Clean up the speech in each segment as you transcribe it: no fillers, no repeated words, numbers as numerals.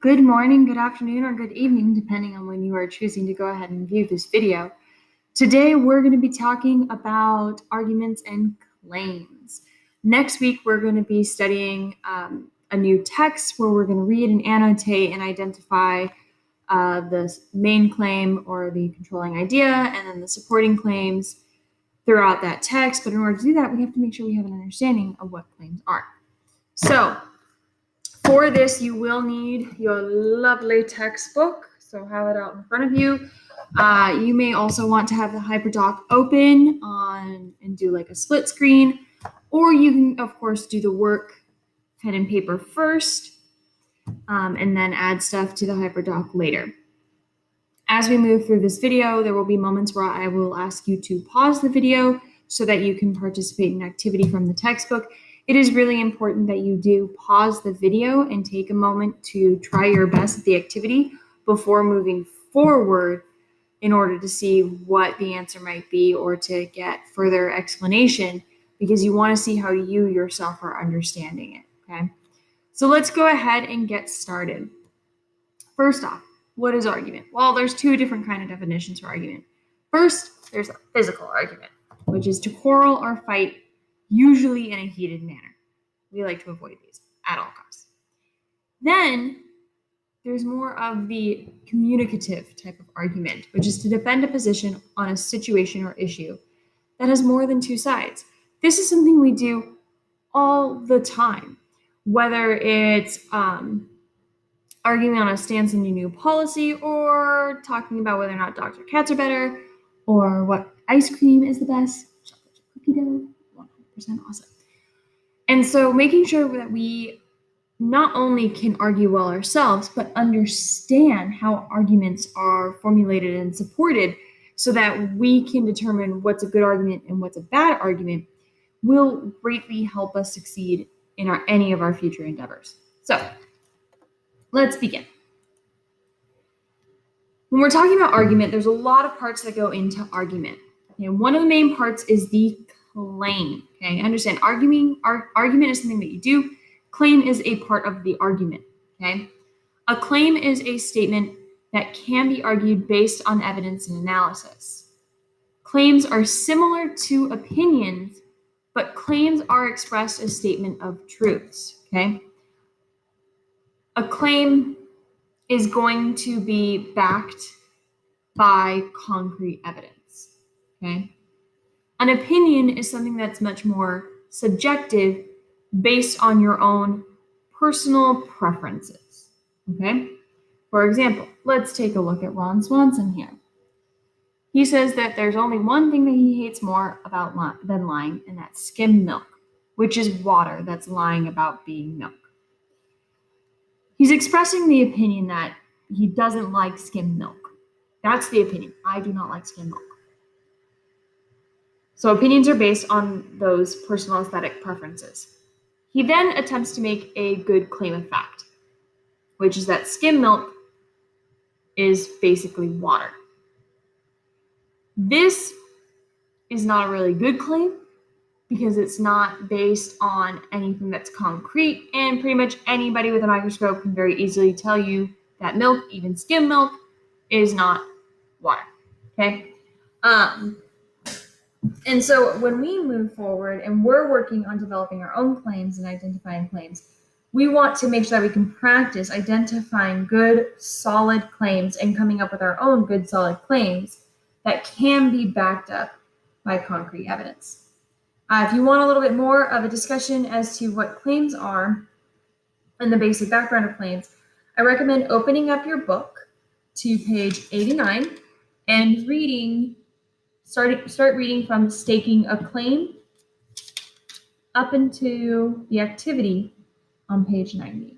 Good morning, good afternoon, or good evening, depending on when you are choosing to go ahead and view this video. Today, we're going to be talking about arguments and claims. Next week, we're going to be studying a new text where we're going to read and annotate and identify the main claim or the controlling idea, and then the supporting claims throughout that text. But in order to do that, we have to make sure we have an understanding of what claims are. So, for this, you will need your lovely textbook, so have it out in front of you. You may also want to have the HyperDoc open and do like a split screen, or you can, of course, do the work pen and paper first, and then add stuff to the HyperDoc later. As we move through this video, there will be moments where I will ask you to pause the video so that you can participate in activity from the textbook. It is really important that you do pause the video and take a moment to try your best at the activity before moving forward in order to see what the answer might be or to get further explanation, because you want to see how you yourself are understanding it, okay? So let's go ahead and get started. First off, what is argument? Well, there's two different kind of definitions for argument. First, there's a physical argument, which is to quarrel or fight, usually in a heated manner. We like to avoid these at all costs. Then there's more of the communicative type of argument, which is to defend a position on a situation or issue that has more than two sides. This is something we do all the time, whether it's arguing on a stance in a new policy, or talking about whether or not dogs or cats are better, or what ice cream is the best. Chocolate chip cookie dough, 100% awesome. And so making sure that we not only can argue well ourselves, but understand how arguments are formulated and supported so that we can determine what's a good argument and what's a bad argument will greatly help us succeed in any of our future endeavors. So let's begin. When we're talking about argument, there's a lot of parts that go into argument. One of the main parts is the claim. Okay, understand argument is something that you do. Claim is a part of the argument. Okay, a claim is a statement that can be argued based on evidence and analysis. Claims are similar to opinions, but claims are expressed as statement of truths. Okay, a claim is going to be backed by concrete evidence, okay? An opinion is something that's much more subjective based on your own personal preferences, okay? For example, let's take a look at Ron Swanson here. He says that there's only one thing that he hates more than lying, and that's skim milk, which is water that's lying about being milk. He's expressing the opinion that he doesn't like skim milk. That's the opinion. I do not like skim milk. So opinions are based on those personal aesthetic preferences. He then attempts to make a good claim of fact, which is that skim milk is basically water. This is not a really good claim because it's not based on anything that's concrete, and pretty much anybody with a microscope can very easily tell you that milk, even skim milk, is not water, okay? And so when we move forward and we're working on developing our own claims and identifying claims, we want to make sure that we can practice identifying good, solid claims and coming up with our own good, solid claims that can be backed up by concrete evidence. If you want a little bit more of a discussion as to what claims are and the basic background of claims, I recommend opening up your book to page 89 and start reading from staking a claim up into the activity on page 90.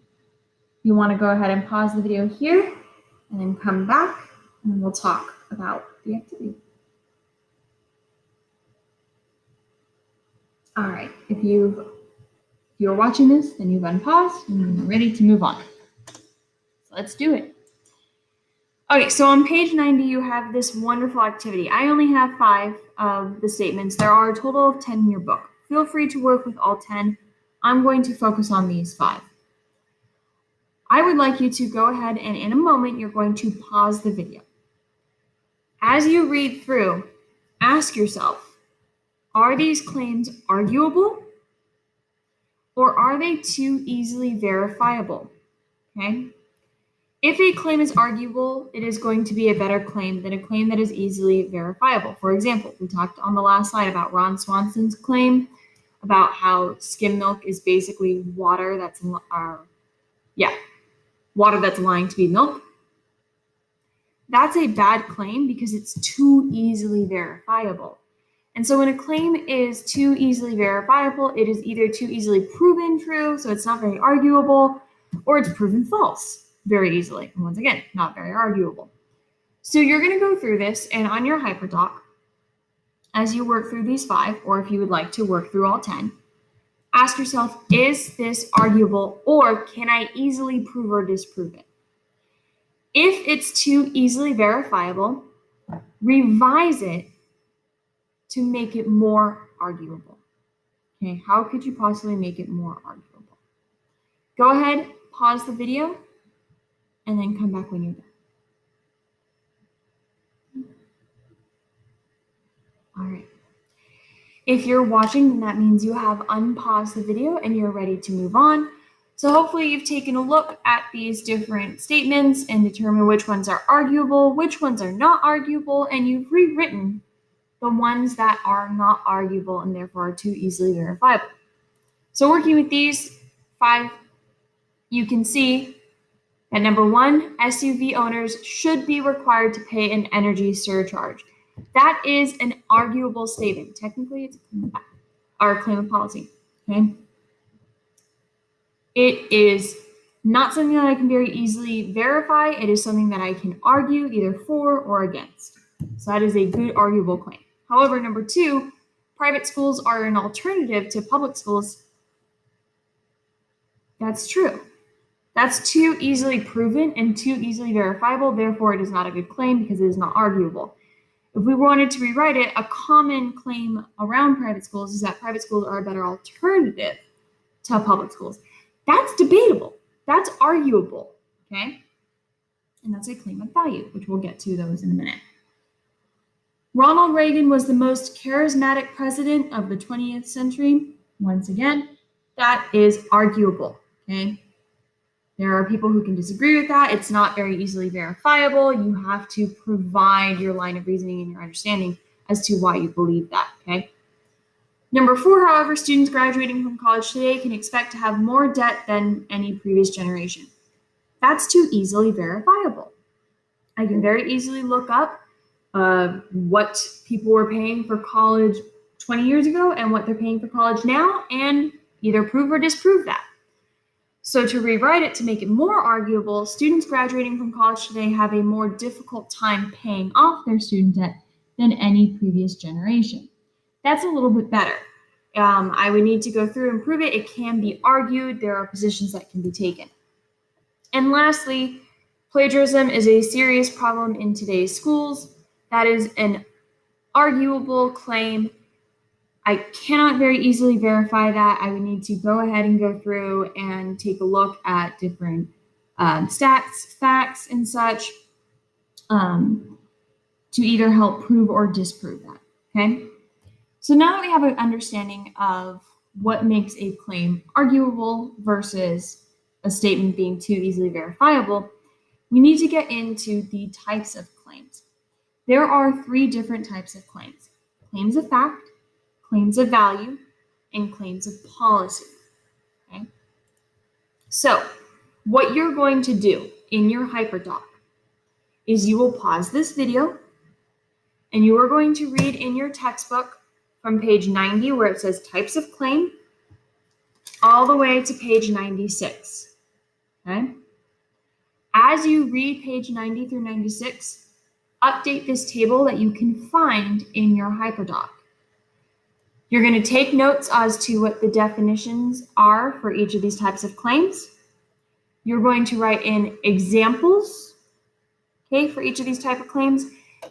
You want to go ahead and pause the video here and then come back and we'll talk about the activity. All right, if you're watching this, then you've unpaused and you're ready to move on. So let's do it. Okay, so on page 90, you have this wonderful activity. I only have 5 of the statements. There are a total of 10 in your book. Feel free to work with all 10. I'm going to focus on these 5. I would like you to go ahead and in a moment, you're going to pause the video. As you read through, ask yourself, are these claims arguable or are they too easily verifiable? Okay. If a claim is arguable, it is going to be a better claim than a claim that is easily verifiable. For example, we talked on the last slide about Ron Swanson's claim about how skim milk is basically water that's water that's lying to be milk. That's a bad claim because it's too easily verifiable. And so when a claim is too easily verifiable, it is either too easily proven true, so it's not very arguable, or it's proven false very easily. And once again, not very arguable. So you're going to go through this, and on your HyperDoc, as you work through these 5, or if you would like to work through all 10, ask yourself, is this arguable, or can I easily prove or disprove it? If it's too easily verifiable, revise it to make it more arguable. Okay, how could you possibly make it more arguable? Go ahead, pause the video, and then come back when you're done. All right. If you're watching, then that means you have unpaused the video and you're ready to move on. So hopefully you've taken a look at these different statements and determined which ones are arguable, which ones are not arguable, and you've rewritten the ones that are not arguable and therefore are too easily verifiable. So working with these 5, you can see that number 1, SUV owners should be required to pay an energy surcharge. That is an arguable statement. Technically, it's our claim of policy. Okay. It is not something that I can very easily verify. It is something that I can argue either for or against. So that is a good arguable claim. However, number 2, private schools are an alternative to public schools. That's true. That's too easily proven and too easily verifiable. Therefore, it is not a good claim because it is not arguable. If we wanted to rewrite it, a common claim around private schools is that private schools are a better alternative to public schools. That's debatable. That's arguable, okay? And that's a claim of value, which we'll get to those in a minute. Ronald Reagan was the most charismatic president of the 20th century. Once again, that is arguable, okay? There are people who can disagree with that. It's not very easily verifiable. You have to provide your line of reasoning and your understanding as to why you believe that, okay? Number 4, however, students graduating from college today can expect to have more debt than any previous generation. That's too easily verifiable. I can very easily look up what people were paying for college 20 years ago and what they're paying for college now and either prove or disprove that. So to rewrite it to make it more arguable, students graduating from college today have a more difficult time paying off their student debt than any previous generation. That's a little bit better. I would need to go through and prove it. It can be argued. There are positions that can be taken. And lastly, plagiarism is a serious problem in today's schools. That is an arguable claim. I cannot very easily verify that. I would need to go ahead and go through and take a look at different stats, facts, and such to either help prove or disprove that, okay? So now that we have an understanding of what makes a claim arguable versus a statement being too easily verifiable, we need to get into the types of claims. There are 3 different types of claims: claims of fact, claims of value, and claims of policy. Okay? So what you're going to do in your HyperDoc is you will pause this video and you are going to read in your textbook from page 90 where it says types of claim all the way to page 96. Okay? As you read page 90 through 96, update this table that you can find in your HyperDoc. You're going to take notes as to what the definitions are for each of these types of claims. You're going to write in examples, okay, for each of these type of claims,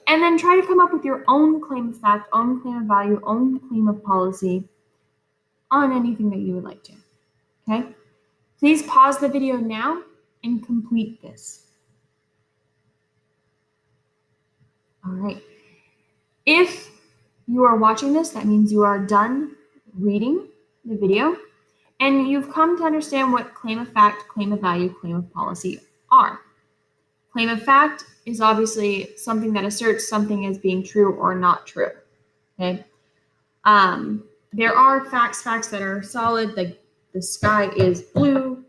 and then try to come up with your own claim of fact, own claim of value, own claim of policy on anything that you would like to, okay? Please pause the video now and complete this. All right. If you are watching this, that means you are done reading the video and you've come to understand what claim of fact, claim of value, claim of policy are. Claim of fact is obviously something that asserts something as being true or not true. Okay. There are facts that are solid, like the sky is blue.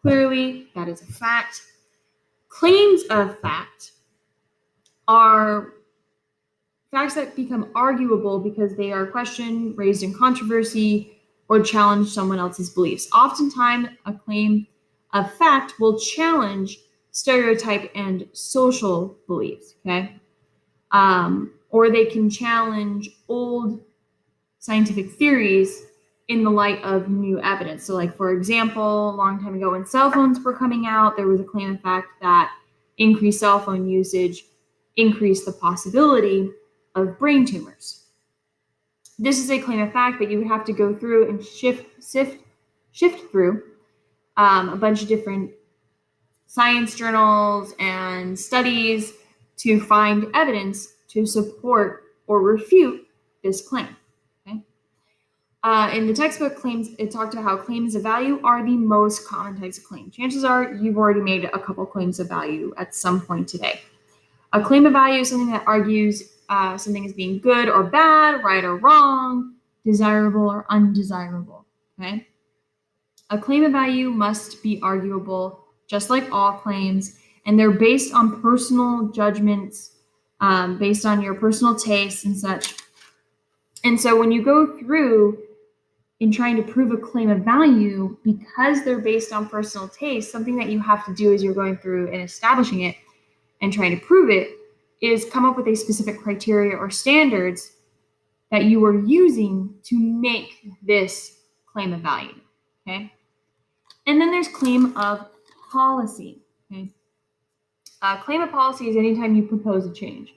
Clearly, that is a fact. Claims of fact are facts that become arguable because they are questioned, raised in controversy, or challenge someone else's beliefs. Oftentimes, a claim of fact will challenge stereotype and social beliefs, okay? Or they can challenge old scientific theories in the light of new evidence. So, like, for example, a long time ago when cell phones were coming out, there was a claim of fact that increased cell phone usage increased the possibility of brain tumors. This is a claim of fact, but you would have to go through and shift through a bunch of different science journals and studies to find evidence to support or refute this claim. Okay? In the textbook claims, it talked about how claims of value are the most common types of claim. Chances are you've already made a couple claims of value at some point today. A claim of value is something that argues something as being good or bad, right or wrong, desirable or undesirable. Okay? A claim of value must be arguable, just like all claims, and they're based on personal judgments, based on your personal tastes and such. And so when you go through in trying to prove a claim of value, because they're based on personal taste, something that you have to do as you're going through and establishing it and trying to prove it is come up with a specific criteria or standards that you are using to make this claim of value, okay? And then there's claim of policy, okay? Claim of policy is anytime you propose a change.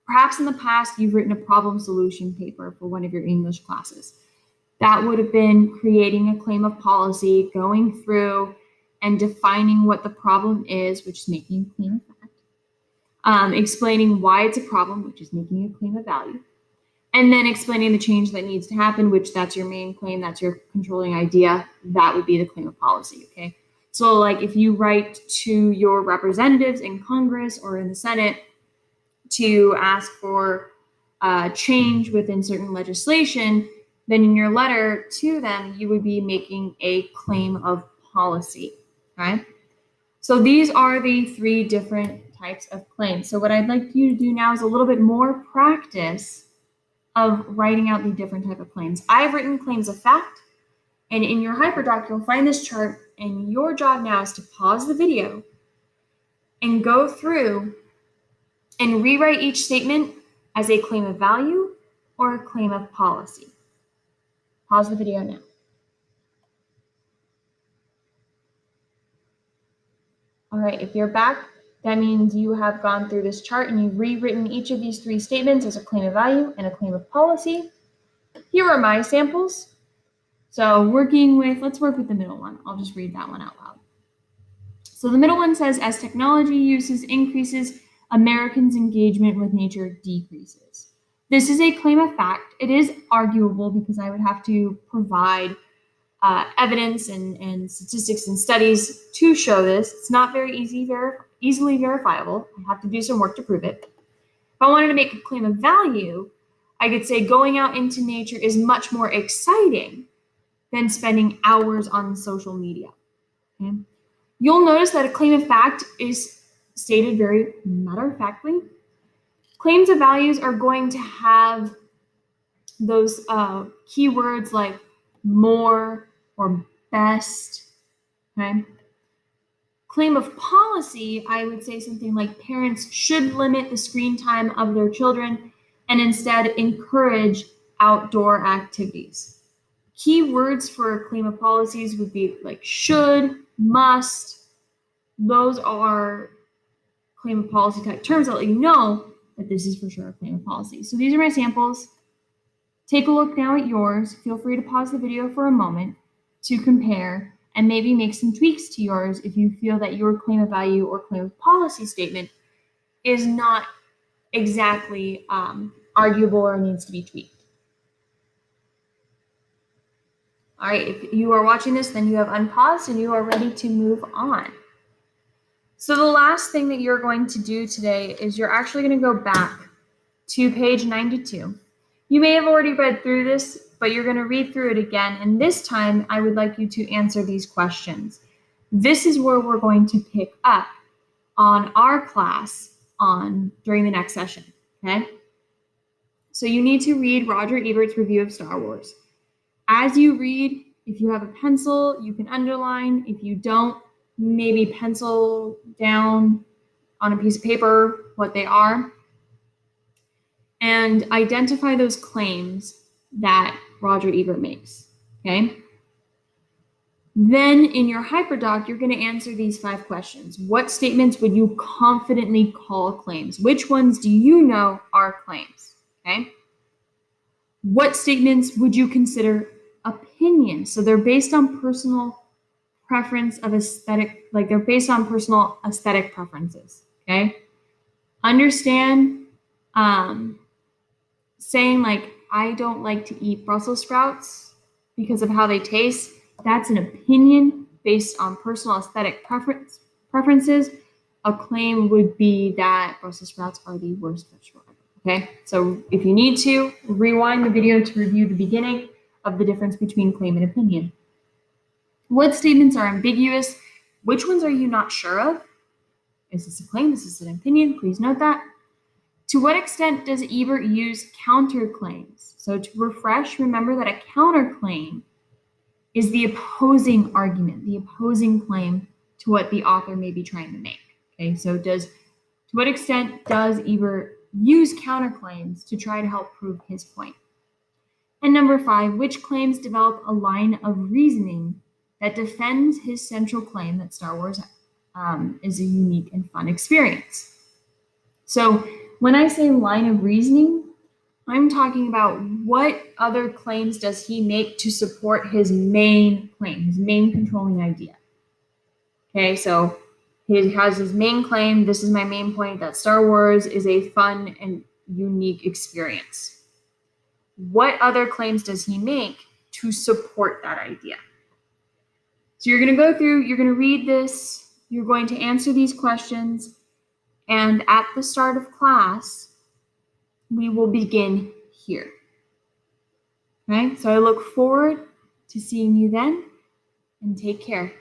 Perhaps in the past, you've written a problem solution paper for one of your English classes. That would have been creating a claim of policy, going through and defining what the problem is, which is making a claim of fact, explaining why it's a problem, which is making a claim of value, and then explaining the change that needs to happen, which that's your main claim, that's your controlling idea, that would be the claim of policy, okay? So like if you write to your representatives in Congress or in the Senate to ask for change within certain legislation, then in your letter to them, you would be making a claim of policy, okay? So these are the three different types of claims. So what I'd like you to do now is a little bit more practice of writing out the different type of claims. I've written claims of fact, and in your HyperDoc, you'll find this chart, and your job now is to pause the video and go through and rewrite each statement as a claim of value or a claim of policy. Pause the video now. All right, if you're back, that means you have gone through this chart and you've rewritten each of these three statements as a claim of value and a claim of policy. Here are my samples. So let's work with the middle one. I'll just read that one out loud. So the middle one says, as technology uses increases, Americans' engagement with nature decreases. This is a claim of fact. It is arguable because I would have to provide evidence and statistics and studies to show this. It's not very easily verifiable. I have to do some work to prove it. If I wanted to make a claim of value, I could say going out into nature is much more exciting than spending hours on social media. Okay? You'll notice that a claim of fact is stated very matter-of-factly. Claims of values are going to have those keywords like more or best, okay? Claim of policy, I would say something like parents should limit the screen time of their children and instead encourage outdoor activities. Key words for claim of policies would be like should, must. Those are claim of policy type terms that let you know that this is for sure a claim of policy. So these are my samples. Take a look now at yours. Feel free to pause the video for a moment to compare and maybe make some tweaks to yours if you feel that your claim of value or claim of policy statement is not exactly arguable or needs to be tweaked. All right, if you are watching this, then you have unpaused and you are ready to move on. So the last thing that you're going to do today is you're actually going to go back to page 92. You may have already read through this, but you're going to read through it again. And this time, I would like you to answer these questions. This is where we're going to pick up on our class during the next session, okay? So you need to read Roger Ebert's review of Star Wars. As you read, if you have a pencil, you can underline. If you don't, maybe pencil down on a piece of paper what they are and identify those claims that Roger Ebert makes, okay? Then in your hyperdoc, you're going to answer these 5 questions. What statements would you confidently call claims? Which ones do you know are claims, okay? What statements would you consider opinions? So they're based on personal preference of aesthetic, like they're based on personal aesthetic preferences, okay? Understand saying like, I don't like to eat Brussels sprouts because of how they taste. That's an opinion based on personal aesthetic preferences. A claim would be that Brussels sprouts are the worst vegetable ever. Okay, so if you need to, rewind the video to review the beginning of the difference between claim and opinion. What statements are ambiguous? Which ones are you not sure of? Is this a claim? Is this an opinion? Please note that. To what extent does Ebert use counterclaims? So to refresh, remember that a counterclaim is the opposing argument, the opposing claim to what the author may be trying to make. Okay, so to what extent does Ebert use counterclaims to try to help prove his point? And number 5, which claims develop a line of reasoning that defends his central claim that Star Wars is a unique and fun experience? So when I say line of reasoning, I'm talking about what other claims does he make to support his main claim, his main controlling idea. Okay, so he has his main claim, this is my main point, that Star Wars is a fun and unique experience. What other claims does he make to support that idea? So you're going to go through, you're going to read this, you're going to answer these questions, and at the start of class, we will begin here. Okay, so I look forward to seeing you then, and take care.